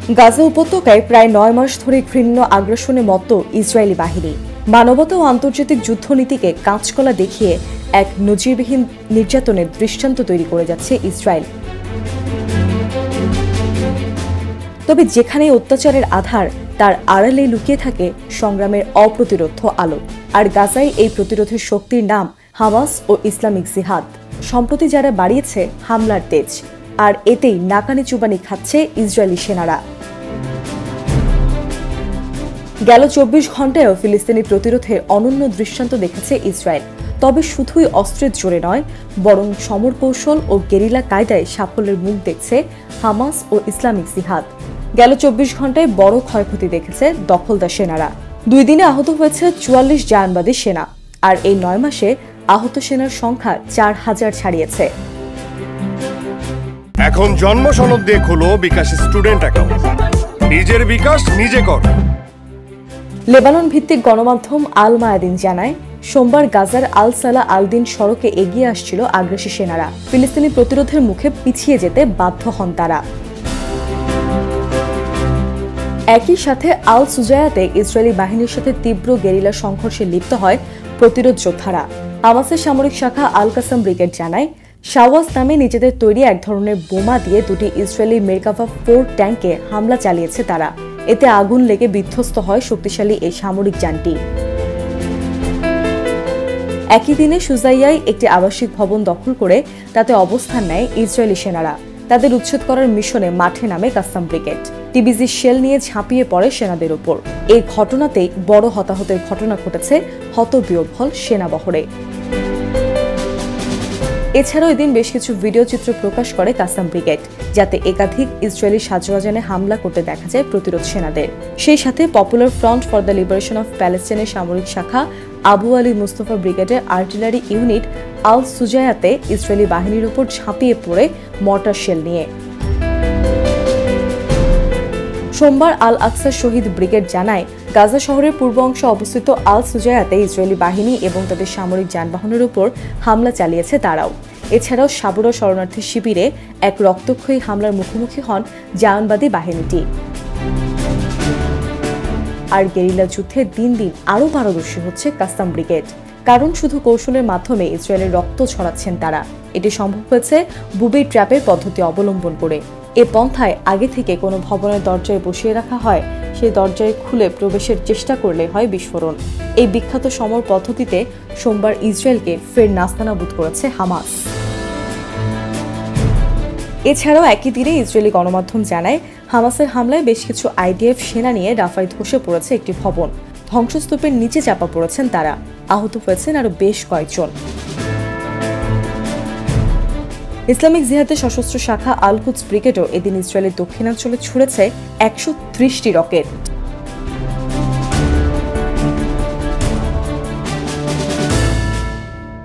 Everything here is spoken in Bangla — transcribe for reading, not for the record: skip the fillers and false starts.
গাজা উপত্যকায় প্রায় 9 মাস ধরে ঘৃণ্য আগ্রাসনে মত্ত ইসরায়েলি বাহিনী মানবতা ও আন্তর্জাতিক যুদ্ধনীতিকে কাঁচকলা দেখিয়ে এক নজিরবিহীন নির্যাতনের দৃষ্টান্ত তৈরি করে যাচ্ছে ইসরায়েল। তবে যেখানে অত্যাচারের আধার, তার আড়ালে লুকিয়ে থাকে সংগ্রামের অপ্রতিরোধ্য আলো। আর গাজায় এই প্রতিরোধের শক্তির নাম হামাস ও ইসলামিক জিহাদ। সম্প্রতি যারা বাড়িয়েছে হামলার তেজ, আর এতেই নাকানি চুবানি খাচ্ছে ইসরায়েলি সেনারা। গেল 24 ঘণ্টায়ও ফিলিস্তিনি প্রতিরোধের অনন্য দৃষ্টান্ত দেখেছে ইসরায়েল। তবে শুধুই অস্ত্রের জোরে নয়, বরং সমর কৌশল ও গেরিলা কায়দায় সাফল্যের মুখ দেখছে হামাস ও ইসলামিক জিহাদ। গেল 24 ঘণ্টায় বড় ক্ষয়ক্ষতি দেখেছে দখলদার সেনারা। 2 দিনে আহত হয়েছে 44 জায়নবাদী সেনা, আর এই 9 মাসে আহত সেনার সংখ্যা 4000 ছাড়িয়েছে। এখন জন্ম সনদ দিয়ে খোলো বিকাশ স্টুডেন্ট অ্যাকাউন্ট। নিজের বিকাশ নিজে কর। লেবানন ভিত্তিক গণমাধ্যম আল মায়াদিন জানায়, সোমবার গাজার আল সালা আল দিন সড়কে এগিয়ে আসছিল আগ্রাসী সেনারা। ফিলিস্তিনি প্রতিরোধের মুখে পিছিয়ে যেতে বাধ্য হন তারা। একই সাথে আল সুজায়াতে ইসরায়েলি বাহিনীর সাথে তীব্র গেরিলা সংঘর্ষে লিপ্ত হয় প্রতিরোধ যোদ্ধারা। হামাসের সামরিক শাখা আল কাসাম ব্রিগেড জানায়, শাওয়াজ নামে নিজেদের তৈরি এক ধরনের বোমা দিয়ে 2টি ইসরায়েলি মেরকাভা 4 ট্যাঙ্কে হামলা চালিয়েছে তারা। এতে আগুন লেগে বিধ্বস্ত হয় শক্তিশালী এই সামরিক যানটি। একই দিনে সুজাইয়ায় একটি আবাসিক ভবন দখল করে তাতে অবস্থান নেয় ইসরায়েলি সেনারা। তাদের উচ্ছেদ করার মিশনে মাঠে নামে কাসাম ব্রিগেড। টিবিজি শেল নিয়ে ঝাঁপিয়ে পড়ে সেনাদের উপর। এই ঘটনাতেই বড় হতাহতের ঘটনা ঘটেছে হতবিহ্বল সেনাবহরে। এছাড়াও এদিন বেশ কিছু ভিডিও চিত্র প্রকাশ করে কাসাম ব্রিগেড, যাতে একাধিক ইসরায়েলি সাজোয়াজানে হামলা করতে দেখা যায় প্রতিরোধ সেনাদের। সেই সাথে popular front for the liberation of প্যালেস্টাইনের সামরিক শাখা আবু আলী মুস্তফা ব্রিগেডের আর্টিলারি ইউনিট আল সুজায়াতে ইসরায়েলি বাহিনীর উপর ঝাঁপিয়ে পড়ে মর্টার শেল নিয়ে। সোমবার আল আকসা শহীদ ব্রিগেড জানায়, গাজা শহরের পূর্ব অংশে অবস্থিত আল সুজায়াতে ইসরায়েলি বাহিনী এবং তাদের সামরিক যানবাহনের উপর হামলা চালিয়েছে তারাও। এছাড়াও সাবুরা শরণার্থী শিবিরে এক রক্তক্ষয়ী হামলার মুখোমুখি হন জায়নবাদী বাহিনীটি। আর গেরিলা যুদ্ধে দিন দিন আরও পারদর্শী হচ্ছে কাসাম ব্রিগেড, কারণ শুধু কৌশলের মাধ্যমে ইসরায়েলের রক্ত ছড়াচ্ছেন তারা। এটি সম্ভব হয়েছে বুবি ট্র্যাপের পদ্ধতি অবলম্বন করে। এ পন্থায় আগে থেকে কোনো ভবনের দরজায় বসিয়ে রাখা হয়, সেই দরজায় খুলে প্রবেশের চেষ্টা করলে হয় বিস্ফোরণ। এই বিখ্যাত সমর পদ্ধতিতে সোমবার ইসরায়েলকে ফের নাস্তানাবুদ করেছে হামাস। এছাড়াও একই দিনে ইসরায়েলি গণমাধ্যম জানায়, হামাসের হামলায় বেশ কিছু আইডিএফ সেনা নিয়ে রাফায় ধসে পড়েছে একটি ভবন। ধ্বংসস্তূপের নিচে চাপা পড়েছেন তারা। আহত হয়েছেন আরও বেশ কয়েকজন। ইসলামিক জিহাদের সশস্ত্র শাখা আল কুদস ব্রিগেডও এদিন ইসরায়েলের দক্ষিণাঞ্চলে ছুড়েছে 130টি রকেট।